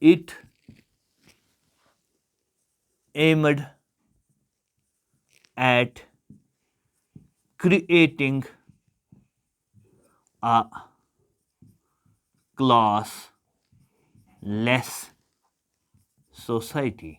it aimed at creating a classless society।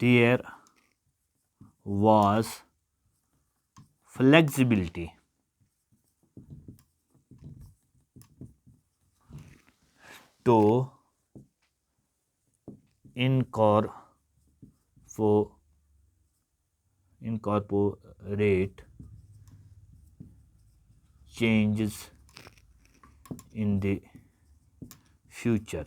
there was flexibility to incorporate changes in the future।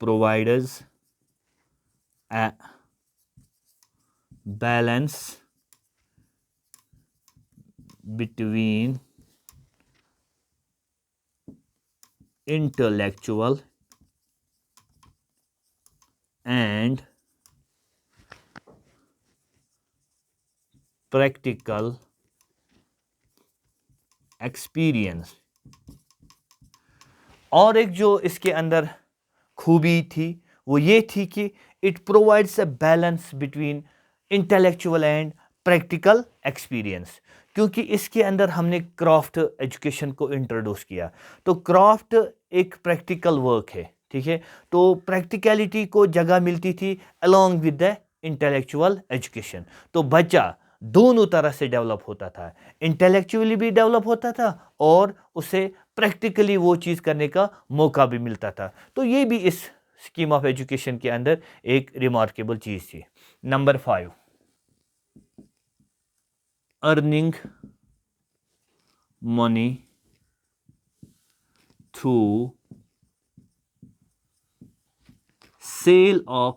provides a balance between intellectual and practical experience. اور ایک جو اس کے اندر خوبی تھی وہ یہ تھی کہ it provides a balance between intellectual and practical experience. کیونکہ اس کے اندر ہم نے کرافٹ ایجوکیشن کو انٹروڈیوس کیا، تو کرافٹ ایک پریکٹیکل ورک ہے، ٹھیک ہے، تو پریکٹیکلٹی کو جگہ ملتی تھی along with the intellectual education. تو بچہ دونوں طرح سے ڈیولپ ہوتا تھا، انٹلیکچولی بھی ڈیولپ ہوتا تھا اور اسے پریکٹیکلی وہ چیز کرنے کا موقع بھی ملتا تھا. تو یہ بھی اس اسکیم آف ایجوکیشن کے اندر ایک ریمارکیبل چیز تھی. Number 5، earning money through sale of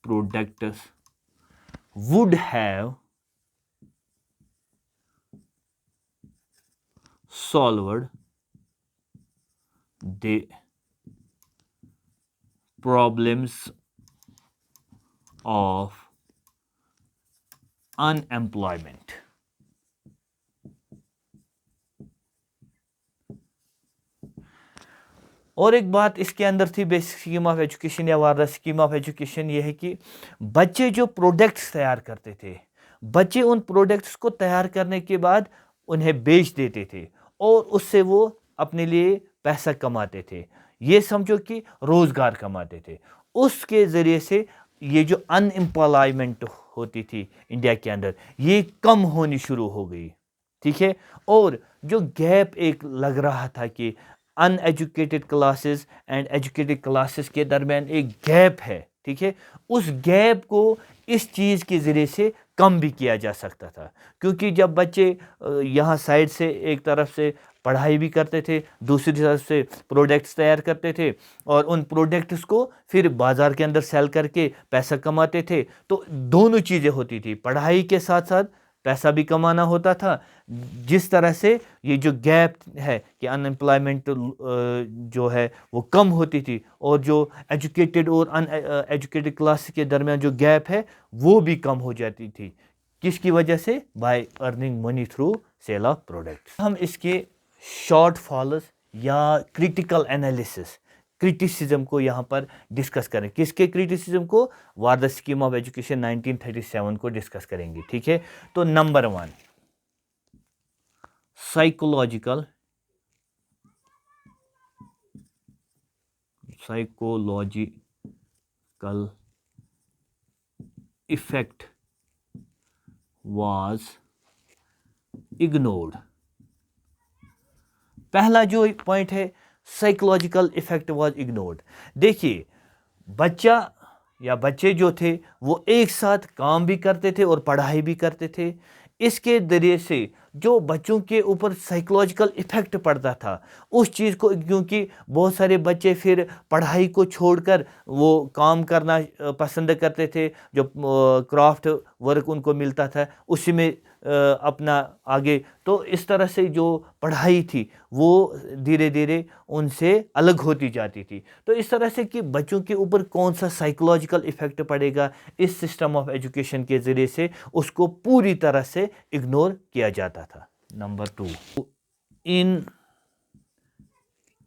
products would have solved the problems of unemployment. اور ایک بات اس کے اندر تھی بیسک اسکیم آف ایجوکیشن یا واردہ اسکیم آف ایجوکیشن، یہ ہے کہ بچے جو پروڈکٹس تیار کرتے تھے، بچے ان پروڈکٹس کو تیار کرنے کے بعد انہیں بیچ دیتے تھے اور اس سے وہ اپنے لیے پیسہ کماتے تھے. یہ سمجھو کہ روزگار کماتے تھے. اس کے ذریعے سے یہ جو ان امپلائمنٹ ہوتی تھی انڈیا کے اندر یہ کم ہونی شروع ہو گئی، ٹھیک ہے. اور جو گیپ ایک لگ رہا تھا کہ uneducated classes and educated classes کے درمیان ایک گیپ ہے، ٹھیک ہے، اس گیپ کو اس چیز کے ذریعے سے کم بھی کیا جا سکتا تھا. کیونکہ جب بچے یہاں سائڈ سے ایک طرف سے پڑھائی بھی کرتے تھے، دوسری طرف سے پروڈکٹس تیار کرتے تھے اور ان پروڈکٹس کو پھر بازار کے اندر سیل کر کے پیسہ کماتے تھے، تو دونوں چیزیں ہوتی تھی، پڑھائی کے ساتھ ساتھ پیسہ بھی کمانا ہوتا تھا. جس طرح سے یہ جو گیپ ہے کہ ان امپلائمنٹ جو ہے وہ کم ہوتی تھی اور جو ایجوکیٹڈ اور ان ایجوکیٹڈ کلاس کے درمیان جو گیپ ہے وہ بھی کم ہو جاتی تھی. کس کی وجہ سے؟ By earning money through cell of products. ہم اس کے شارٹ فالز یا کریٹیکل انالیسس کرٹیسزم کو یہاں پر ڈسکس کریں. کس کے کرٹیسزم کو؟ واردہ اسکیم آف ایجوکیشن 1937 کو ڈسکس کریں گے، ٹھیک ہے. تو number 1، psychological effect was ignored. پہلا جو پوائنٹ ہے سائیکولوجیکل افیکٹ واز اگنورڈ. دیکھیے بچہ یا بچے جو تھے وہ ایک ساتھ کام بھی کرتے تھے اور پڑھائی بھی کرتے تھے. اس کے ذریعے سے جو بچوں کے اوپر سائیکولوجیکل افیکٹ پڑتا تھا اس چیز کو، کیونکہ بہت سارے بچے پھر پڑھائی کو چھوڑ کر وہ کام کرنا پسند کرتے تھے، جو کرافٹ ورک ان کو ملتا تھا اسی میں اپنا آگے. تو اس طرح سے جو پڑھائی تھی وہ دھیرے دھیرے ان سے الگ ہوتی جاتی تھی. تو اس طرح سے کہ بچوں کے اوپر کون سا سائیکولوجیکل افیکٹ پڑے گا اس سسٹم آف ایجوکیشن کے ذریعے سے اس کو پوری طرح سے اگنور کیا جاتا تھا. Number 2، in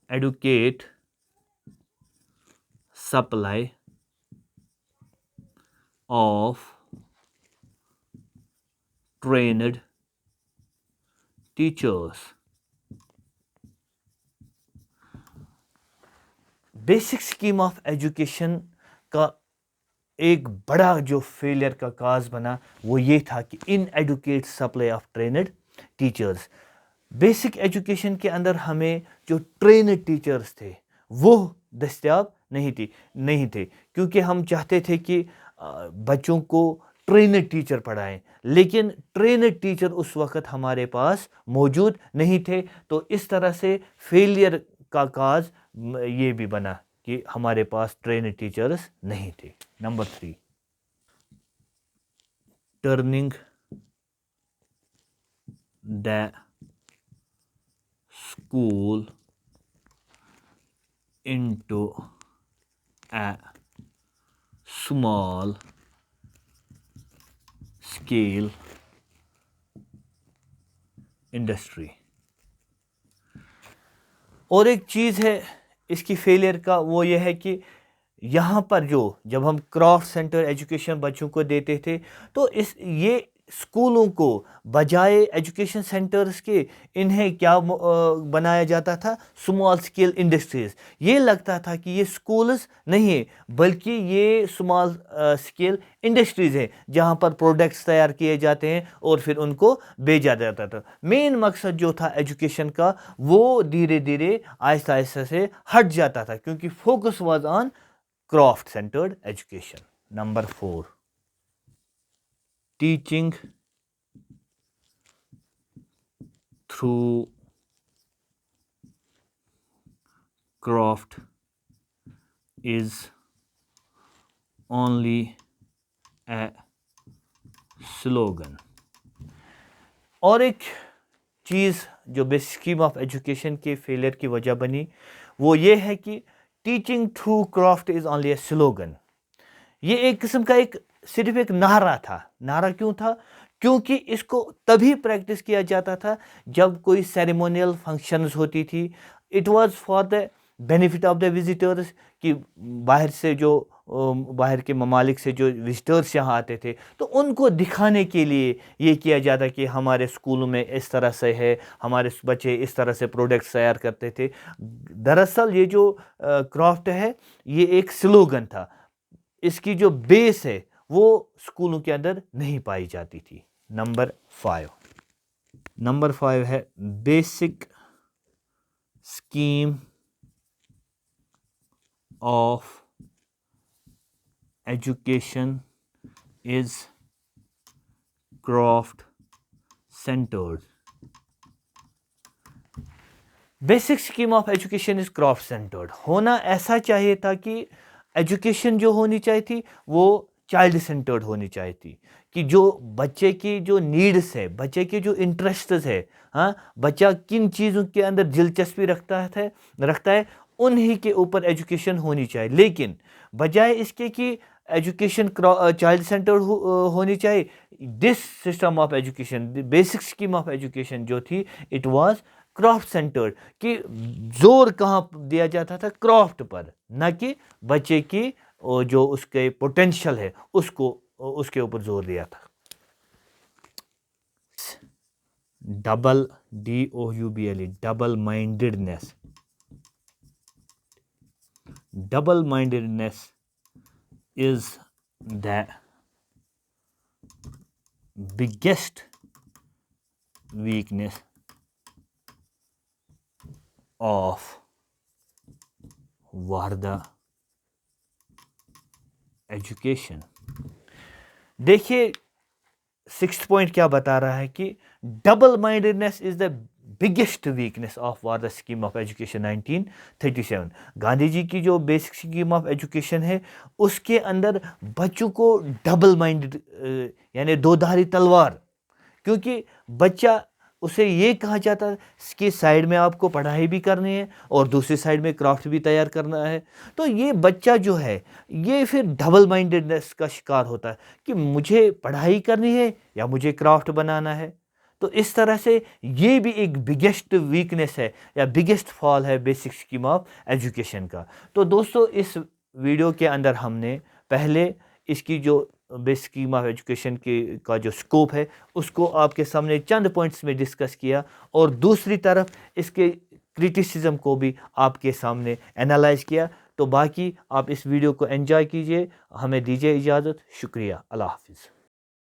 advocate supply of trained teachers. Basic scheme of education کا ایک بڑا جو فیلئر کا کاز بنا وہ یہ تھا کہ inadequate supply of trained teachers. Basic education کے اندر ہمیں جو ٹرینڈ ٹیچرز تھے وہ دستیاب نہیں تھے کیونکہ ہم چاہتے تھے کہ بچوں کو ٹرینڈ ٹیچر پڑھائیں، لیکن ٹرینڈ ٹیچر اس وقت ہمارے پاس موجود نہیں تھے. تو اس طرح سے فیلئر کا کاز یہ بھی بنا کہ ہمارے پاس ٹرینڈ ٹیچرز نہیں تھے. Number 3 turning the school into a small scale industry. اور ایک چیز ہے اس کی فیلئر کا، وہ یہ ہے کہ یہاں پر جب ہم کرافٹ سینٹر ایجوکیشن بچوں کو دیتے تھے تو یہ اسکولوں کو بجائے ایجوکیشن سینٹرز کے انہیں کیا بنایا جاتا تھا؟ Small scale industries. یہ لگتا تھا کہ یہ اسکولز نہیں ہیں بلکہ یہ اسمال اسکیل انڈسٹریز ہیں جہاں پر پروڈکٹس تیار کیے جاتے ہیں اور پھر ان کو بیچا جاتا تھا. مین مقصد جو تھا ایجوکیشن کا وہ دھیرے دھیرے آہستہ آہستہ سے ہٹ جاتا تھا کیونکہ focus was on craft centred education. Number 4 teaching through craft is only a slogan. اور ایک چیز جو بیسک اسکیم آف ایجوکیشن کے فیلئر کی وجہ بنی وہ یہ ہے کہ teaching through craft is only a slogan. یہ ایک قسم کا صرف ایک نعرہ تھا. نعرہ کیوں تھا؟ کیونکہ اس کو تبھی پریکٹس کیا جاتا تھا جب کوئی سیریمونیل فنکشنز ہوتی تھی. It was for the benefit of the visitors کہ باہر کے ممالک سے جو وزٹرز یہاں آتے تھے تو ان کو دکھانے کے لیے یہ کیا جاتا کہ ہمارے اسکولوں میں اس طرح سے ہے، ہمارے بچے اس طرح سے پروڈکٹس تیار کرتے تھے. دراصل یہ جو کرافٹ ہے یہ ایک سلوگن تھا. اس کی جو بیس ہے وہ اسکولوں کے اندر نہیں پائی جاتی تھی. نمبر 5 ہے basic scheme of education is craft centred. Basic scheme of education is craft centred. ہونا ایسا چاہیے تھا کہ ایجوکیشن جو ہونی چاہیے تھی وہ چائلڈ سینٹرڈ ہونی چاہیے تھی کہ جو بچے کی جو نیڈس ہے، بچے کے جو انٹرسٹز ہے، بچہ کن چیزوں کے اندر دلچسپی رکھتا ہے انہی کے اوپر ایجوکیشن ہونی چاہیے. لیکن بجائے اس کے کہ ایجوکیشن چائلڈ سینٹرڈ ہونی چاہیے، this system of education basic scheme of education جو تھی اٹ واز کرافٹ سینٹرڈ. کہ زور کہاں دیا جاتا تھا؟ کرافٹ پر، نہ کہ بچے کی جو اس کے پوٹینشل ہے اس کے اوپر زور دیا تھا. DOUBLE double mindedness. Double mindedness is the biggest weakness of Wardha education. دیکھیے 6th پوائنٹ کیا بتا رہا ہے کہ double mindedness is the biggest weakness of Wardha scheme of education 1937. Gandhi ji کی جو بیسک اسکیم آف ایجوکیشن ہے اس کے اندر بچوں کو ڈبل مائنڈیڈ یعنی دو دھاری تلوار، کیونکہ بچہ اسے یہ کہا جاتا ہے کہ سائڈ میں آپ کو پڑھائی بھی کرنی ہے اور دوسری سائڈ میں کرافٹ بھی تیار کرنا ہے. تو یہ بچہ جو ہے یہ پھر ڈبل مائنڈیڈنیس کا شکار ہوتا ہے کہ مجھے پڑھائی کرنی ہے یا مجھے کرافٹ بنانا ہے. تو اس طرح سے یہ بھی ایک بگیسٹ ویکنیس ہے یا بگیسٹ فال ہے بیسک اسکیم آف ایجوکیشن کا. تو دوستو اس ویڈیو کے اندر ہم نے پہلے اس کی جو بیسک اسکیم آف ایجوکیشن کا جو سکوپ ہے اس کو آپ کے سامنے چند پوائنٹس میں ڈسکس کیا، اور دوسری طرف اس کے کرٹیسزم کو بھی آپ کے سامنے انالائز کیا. تو باقی آپ اس ویڈیو کو انجوائے کیجئے. ہمیں دیجیے اجازت. شکریہ. اللہ حافظ.